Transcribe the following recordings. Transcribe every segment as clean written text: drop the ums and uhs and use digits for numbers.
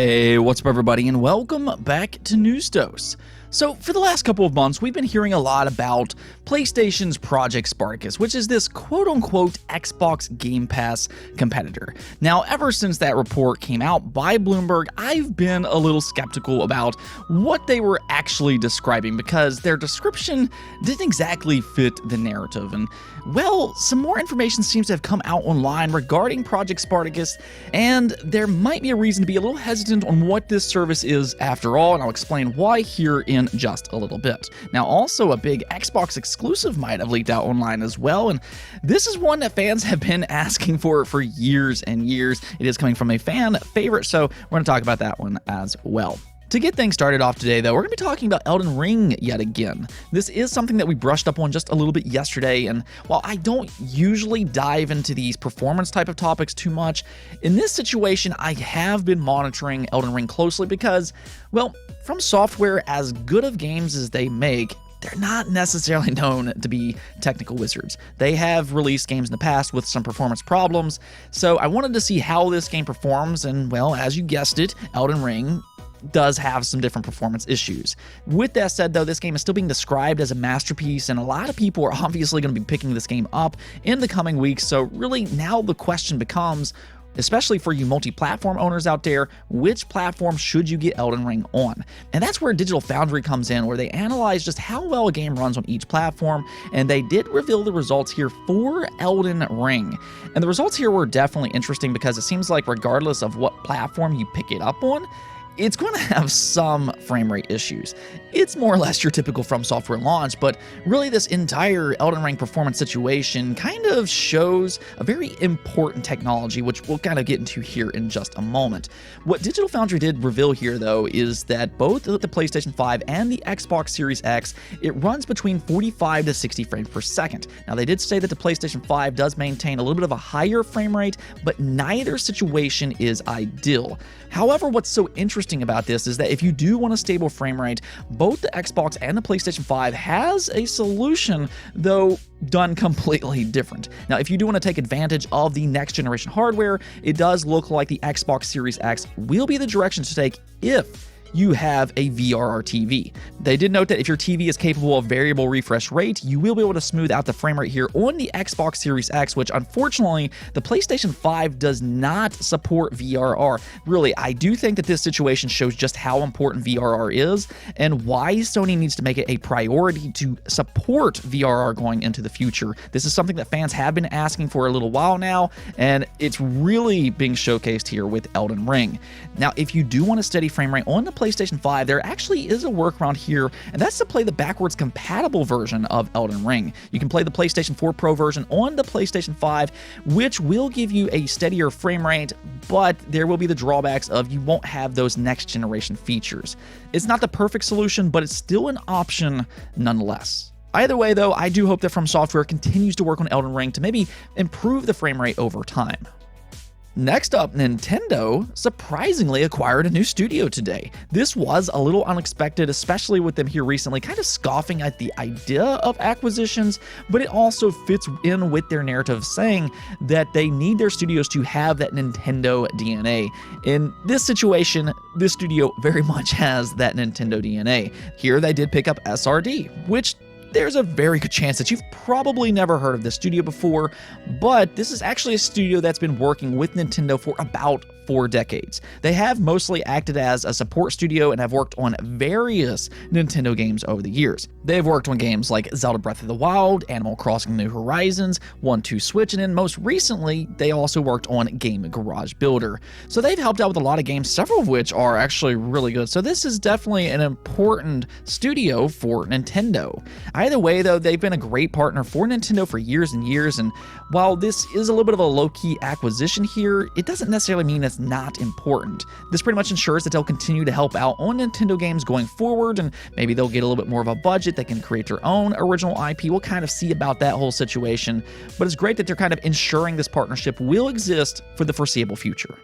Hey, what's up everybody, and welcome back to News Dose. So for the last couple of months, we've been hearing a lot about PlayStation's Project Spartacus, which is this quote-unquote Xbox Game Pass competitor. Now, ever since that report came out by Bloomberg, I've been a little skeptical about what they were actually describing because their description didn't exactly fit the narrative. And, well, some more information seems to have come out online regarding Project Spartacus, and there might be a reason to be a little hesitant on what this service is after all, and I'll explain why here in just a little bit. Now, also a big Xbox exclusive might have leaked out online as well, and this is one that fans have been asking for years and years. It is coming from a fan favorite, so we're going to talk about that one as well. To get things started off today, though, we're going to be talking about Elden Ring yet again. This is something that we brushed up on just a little bit yesterday, and while I don't usually dive into these performance type of topics too much, in this situation, I have been monitoring Elden Ring closely because, well, From Software, as good of games as they make, they're not necessarily known to be technical wizards. They have released games in the past with some performance problems, so I wanted to see how this game performs, and, well, as you guessed it, Elden Ring does have some different performance issues. With that said, though, this game is still being described as a masterpiece, and a lot of people are obviously going to be picking this game up in the coming weeks, so really now the question becomes, especially for you multi-platform owners out there, which platform should you get Elden Ring on? And that's where Digital Foundry comes in, where they analyze just how well a game runs on each platform, and they did reveal the results here for Elden Ring. And the results here were definitely interesting because it seems like regardless of what platform you pick it up on, it's going to have some frame rate issues. It's more or less your typical From Software launch, but really this entire Elden Ring performance situation kind of shows a very important technology, which we'll kind of get into here in just a moment. What Digital Foundry did reveal here, though, is that both the PlayStation 5 and the Xbox Series X, it runs between 45 to 60 frames per second. Now, they did say that the PlayStation 5 does maintain a little bit of a higher frame rate, but neither situation is ideal. However, what's so interesting about this is that if you do want a stable frame rate, both the Xbox and the PlayStation 5 has a solution, though done completely different. Now, if you do want to take advantage of the next generation hardware, it does look like the Xbox Series X will be the direction to take if you have a VRR TV. They did note that if your TV is capable of variable refresh rate, you will be able to smooth out the frame rate here on the Xbox Series X, which unfortunately, the PlayStation 5 does not support VRR. Really, I do think that this situation shows just how important VRR is and why Sony needs to make it a priority to support VRR going into the future. This is something that fans have been asking for a little while now, and it's really being showcased here with Elden Ring. Now, if you do want a steady frame rate on the PlayStation 5, there actually is a workaround here, and that's to play the backwards compatible version of Elden Ring. You can play the PlayStation 4 Pro version on the PlayStation 5, which will give you a steadier frame rate, but there will be the drawbacks of you won't have those next generation features. It's not the perfect solution, but it's still an option nonetheless. Either way, though, I do hope that From Software continues to work on Elden Ring to maybe improve the frame rate over time. Next up, Nintendo surprisingly acquired a new studio today. This was a little unexpected, especially with them here recently kind of scoffing at the idea of acquisitions, but it also fits in with their narrative saying that they need their studios to have that Nintendo DNA. In this situation, this studio very much has that Nintendo DNA. Here they did pick up SRD, which there's a very good chance that you've probably never heard of this studio before, but this is actually a studio that's been working with Nintendo for about 4 decades. They have mostly acted as a support studio and have worked on various Nintendo games over the years. They've worked on games like Zelda Breath of the Wild, Animal Crossing New Horizons, 1-2 Switch, and then most recently, they also worked on Game Garage Builder. So they've helped out with a lot of games, several of which are actually really good. So this is definitely an important studio for Nintendo. Either way, though, they've been a great partner for Nintendo for years and years, and while this is a little bit of a low-key acquisition here, it doesn't necessarily mean it's not important. This pretty much ensures that they'll continue to help out on Nintendo games going forward, and maybe they'll get a little bit more of a budget. They can create their own original IP. We'll kind of see about that whole situation, but it's great that they're kind of ensuring this partnership will exist for the foreseeable future.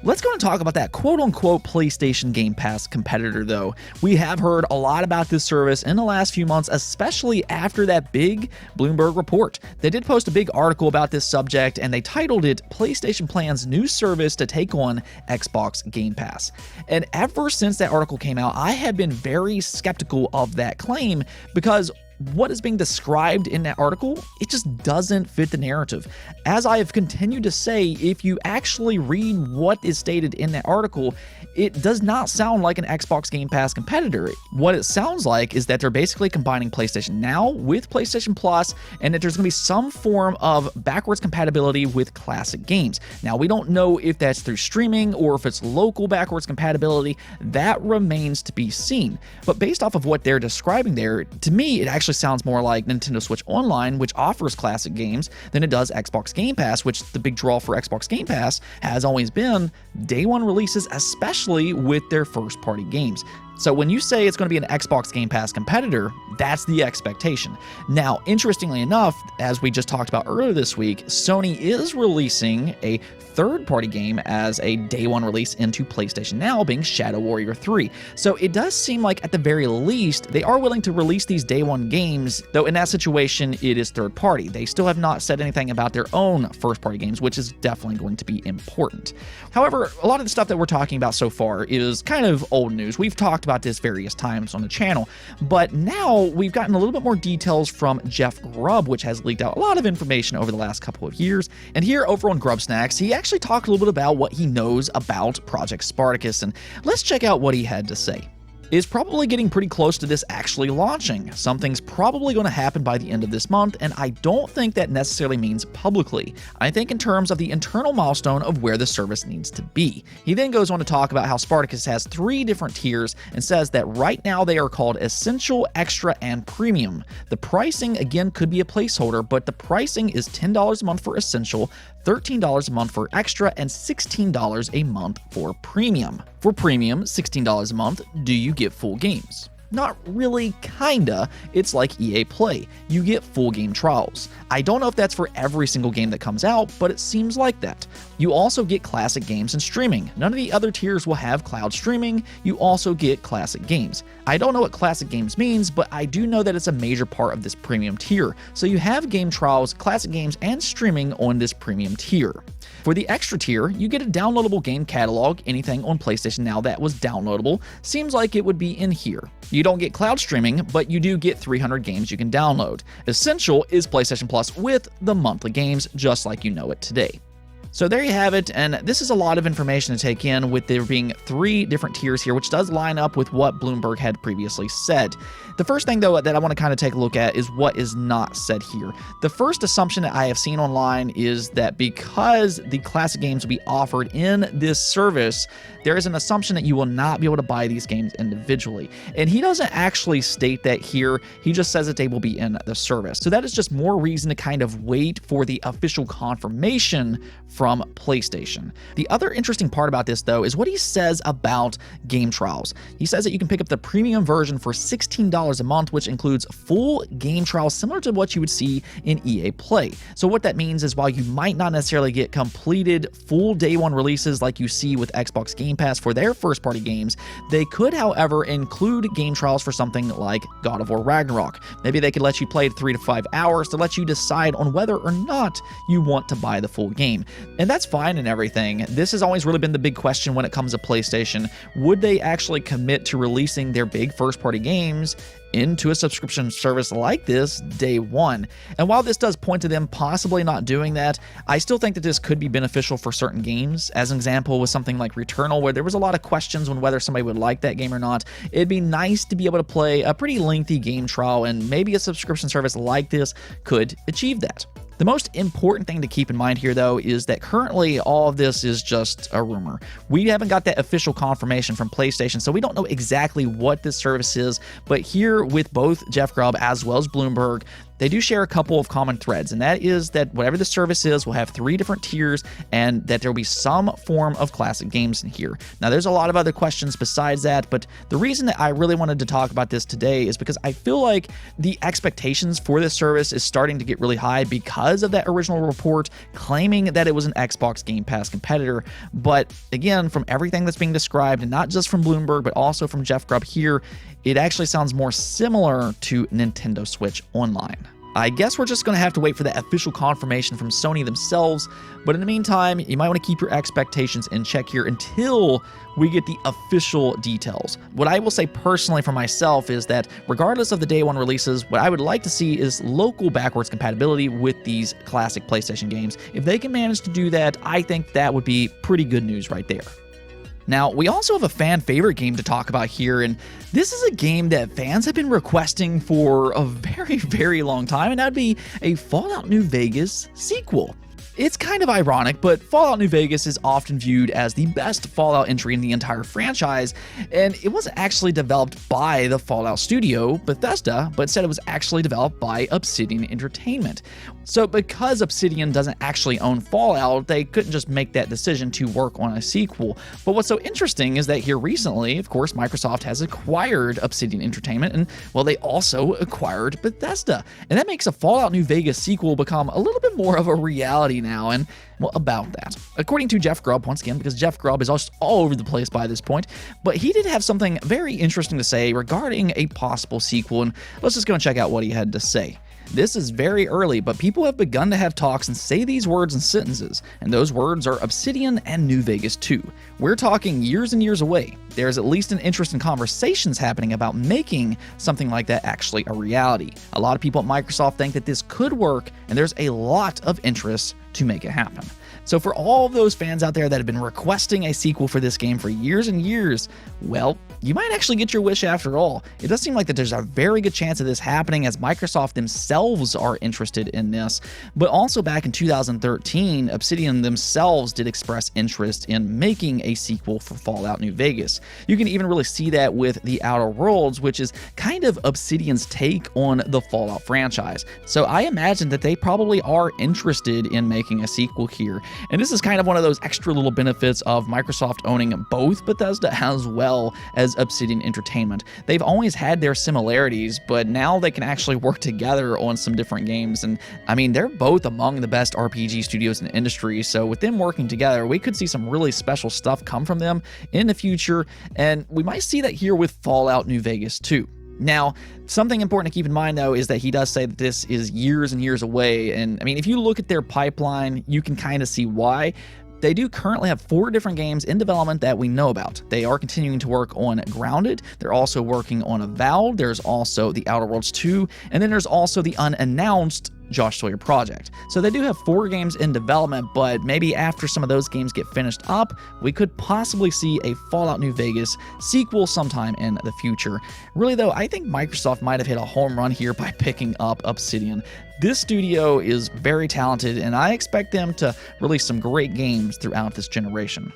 Let's go and talk about that quote-unquote PlayStation Game Pass competitor, though. We have heard a lot about this service in the last few months, especially after that big Bloomberg report. They did post a big article about this subject, and they titled it PlayStation Plans New Service to Take on Xbox Game Pass. And ever since that article came out, I have been very skeptical of that claim because what is being described in that article, it just doesn't fit the narrative. As I have continued to say, if you actually read what is stated in that article, it does not sound like an Xbox Game Pass competitor. What it sounds like is that they're basically combining PlayStation Now with PlayStation Plus, and that there's going to be some form of backwards compatibility with classic games. Now, we don't know if that's through streaming or if it's local backwards compatibility. That remains to be seen. But based off of what they're describing there, to me, it actually sounds more like Nintendo Switch Online, which offers classic games, than it does Xbox Game Pass, which the big draw for Xbox Game Pass has always been day one releases, especially with their first-party games. So when you say it's going to be an Xbox Game Pass competitor, that's the expectation. Now, interestingly enough, as we just talked about earlier this week, Sony is releasing a third-party game as a day one release into PlayStation Now, being Shadow Warrior 3. So it does seem like at the very least, they are willing to release these day one games, though in that situation, it is third-party. They still have not said anything about their own first-party games, which is definitely going to be important. However, a lot of the stuff that we're talking about so far is kind of old news. We've talked about this various times on the channel, but now we've gotten a little bit more details from Jeff Grubb, which has leaked out a lot of information over the last couple of years. And here over on Grubb Snacks, he actually talked a little bit about what he knows about Project Spartacus, and let's check out what he had to say. Is probably getting pretty close to this actually launching. Something's probably going to happen by the end of this month, and I don't think that necessarily means publicly. I think in terms of the internal milestone of where the service needs to be. He then goes on to talk about how Spartacus has 3 different tiers and says that right now they are called Essential, Extra, and Premium. The pricing, again, could be a placeholder, but the pricing is $10 a month for Essential, $13 a month for Extra, and $16 a month for Premium. For Premium, $16 a month, do you get full games? Not really, kinda. It's like EA Play. You get full game trials. I don't know if that's for every single game that comes out, but it seems like that. You also get classic games and streaming. None of the other tiers will have cloud streaming. You also get classic games. I don't know what classic games means, but I do know that it's a major part of this premium tier. So you have game trials, classic games, and streaming on this premium tier. For the extra tier, you get a downloadable game catalog. Anything on PlayStation Now that was downloadable seems like it would be in here. You don't get cloud streaming, but you do get 300 games you can download. Essential is PlayStation Plus with the monthly games, just like you know it today. So there you have it, and this is a lot of information to take in, with there being 3 different tiers here, which does line up with what Bloomberg had previously said. The first thing, though, that I want to kind of take a look at is what is not said here. The first assumption that I have seen online is that because the classic games will be offered in this service, there is an assumption that you will not be able to buy these games individually. And he doesn't actually state that here. He just says that they will be in the service. So that is just more reason to kind of wait for the official confirmation from PlayStation. The other interesting part about this, though, is what he says about game trials. He says that you can pick up the premium version for $16 a month, which includes full game trials similar to what you would see in EA Play. So what that means is while you might not necessarily get completed full day one releases like you see with Xbox Game Pass for their first party games, they could, however, include game trials for something like God of War Ragnarok. Maybe they could let you play 3 to 5 hours to let you decide on whether or not you want to buy the full game. And that's fine and everything. This has always really been the big question when it comes to PlayStation. Would they actually commit to releasing their big first-party games into a subscription service like this day one? And while this does point to them possibly not doing that, I still think that this could be beneficial for certain games. As an example, with something like Returnal, where there was a lot of questions on whether somebody would like that game or not, it'd be nice to be able to play a pretty lengthy game trial, and maybe a subscription service like this could achieve that. The most important thing to keep in mind here, though, is that currently all of this is just a rumor. We haven't got that official confirmation from PlayStation, so we don't know exactly what this service is, but here with both Jeff Grubb as well as Bloomberg, they do share a couple of common threads, and that is that whatever the service is will have 3 different tiers, and that there will be some form of classic games in here. Now, there's a lot of other questions besides that, but the reason that I really wanted to talk about this today is because I feel like the expectations for this service is starting to get really high because of that original report claiming that it was an Xbox Game Pass competitor. But again, from everything that's being described, and not just from Bloomberg, but also from Jeff Grubb here, it actually sounds more similar to Nintendo Switch Online. I guess we're just going to have to wait for the official confirmation from Sony themselves, but in the meantime, you might want to keep your expectations in check here until we get the official details. What I will say personally for myself is that regardless of the day one releases, what I would like to see is local backwards compatibility with these classic PlayStation games. If they can manage to do that, I think that would be pretty good news right there. Now, we also have a fan favorite game to talk about here, and this is a game that fans have been requesting for a very, very long time, and that would be a Fallout New Vegas sequel. It's kind of ironic, but Fallout New Vegas is often viewed as the best Fallout entry in the entire franchise, and it wasn't actually developed by the Fallout studio, Bethesda, but instead it was actually developed by Obsidian Entertainment. So because Obsidian doesn't actually own Fallout, they couldn't just make that decision to work on a sequel. But what's so interesting is that here recently, of course, Microsoft has acquired Obsidian Entertainment, and well, they also acquired Bethesda. And that makes a Fallout New Vegas sequel become a little bit more of a reality now, and well, about that. According to Jeff Grubb, once again, because Jeff Grubb is just all over the place by this point, but he did have something very interesting to say regarding a possible sequel, and let's just go and check out what he had to say. This is very early, but people have begun to have talks and say these words in sentences, and those words are Obsidian and New Vegas 2. We're talking years and years away. There's at least an interest in conversations happening about making something like that actually a reality. A lot of people at Microsoft think that this could work, and there's a lot of interest to make it happen. So for all of those fans out there that have been requesting a sequel for this game for years and years, well, you might actually get your wish after all. It does seem like that there's a very good chance of this happening, as Microsoft themselves are interested in this. But also back in 2013, Obsidian themselves did express interest in making a sequel for Fallout New Vegas. You can even really see that with The Outer Worlds, which is kind of Obsidian's take on the Fallout franchise. So I imagine that they probably are interested in making a sequel here. And this is kind of one of those extra little benefits of Microsoft owning both Bethesda as well as Obsidian Entertainment. They've always had their similarities, but now they can actually work together on some different games. And I mean, they're both among the best RPG studios in the industry, so with them working together, we could see some really special stuff come from them in the future, and we might see that here with Fallout New Vegas 2. Now, something important to keep in mind, though, is that he does say that this is years and years away, and I mean, if you look at their pipeline, you can kind of see why. They do currently have 4 different games in development that we know about. They are continuing to work on Grounded, they're also working on Avowed, there's also The Outer Worlds 2, and then there's also the unannounced Josh Sawyer project. So they do have 4 games in development, but maybe after some of those games get finished up, we could possibly see a Fallout New Vegas sequel sometime in the future. Really though, I think Microsoft might have hit a home run here by picking up Obsidian. This studio is very talented, and I expect them to release some great games throughout this generation.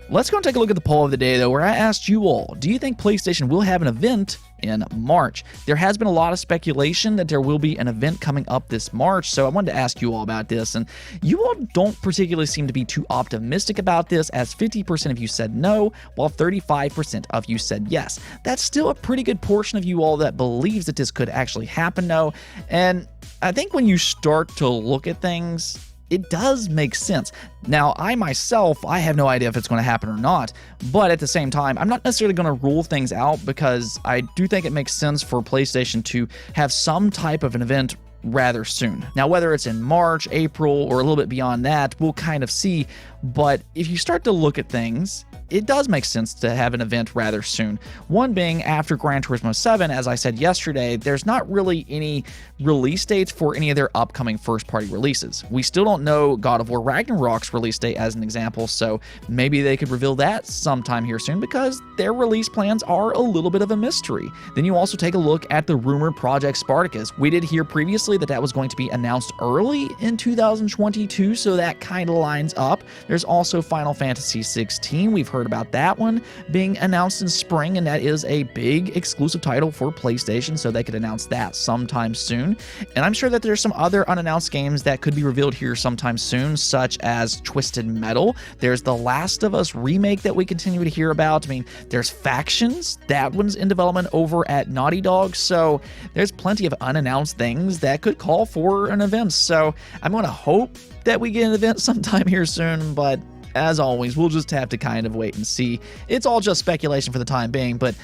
Let's go and take a look at the poll of the day, though, where I asked you all, do you think PlayStation will have an event in March? There has been a lot of speculation that there will be an event coming up this March, so I wanted to ask you all about this, and you all don't particularly seem to be too optimistic about this, as 50% of you said no, while 35% of you said yes. That's still a pretty good portion of you all that believes that this could actually happen, though, and I think when you start to look at things, it does make sense. Now, I myself, I have no idea if it's going to happen or not, but at the same time, I'm not necessarily going to rule things out, because I do think it makes sense for PlayStation to have some type of an event rather soon. Now, whether it's in March, April, or a little bit beyond that, we'll kind of see, but if you start to look at things, it does make sense to have an event rather soon. One being after Gran Turismo 7, as I said yesterday, there's not really any release dates for any of their upcoming first-party releases. We still don't know God of War Ragnarok's release date as an example, so maybe they could reveal that sometime here soon, because their release plans are a little bit of a mystery. Then you also take a look at the rumored Project Spartacus. We did hear previously that that was going to be announced early in 2022, so that kind of lines up. There's also Final Fantasy 16. We've heard about that one being announced in spring, and that is a big exclusive title for PlayStation, so they could announce that sometime soon. And I'm sure that there's some other unannounced games that could be revealed here sometime soon, such as Twisted Metal. There's the Last of Us remake that we continue to hear about. I mean, there's Factions. That one's in development over at Naughty Dog, so there's plenty of unannounced things that could call for an event. So I'm going to hope that we get an event sometime here soon, but as always, we'll just have to kind of wait and see. It's all just speculation for the time being, but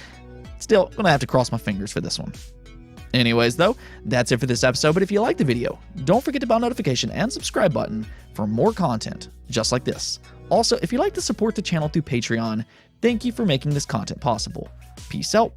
still, I'm going to have to cross my fingers for this one. Anyways, though, that's it for this episode, but if you liked the video, don't forget to bell notification and subscribe button for more content just like this. Also, if you'd like to support the channel through Patreon, thank you for making this content possible. Peace out.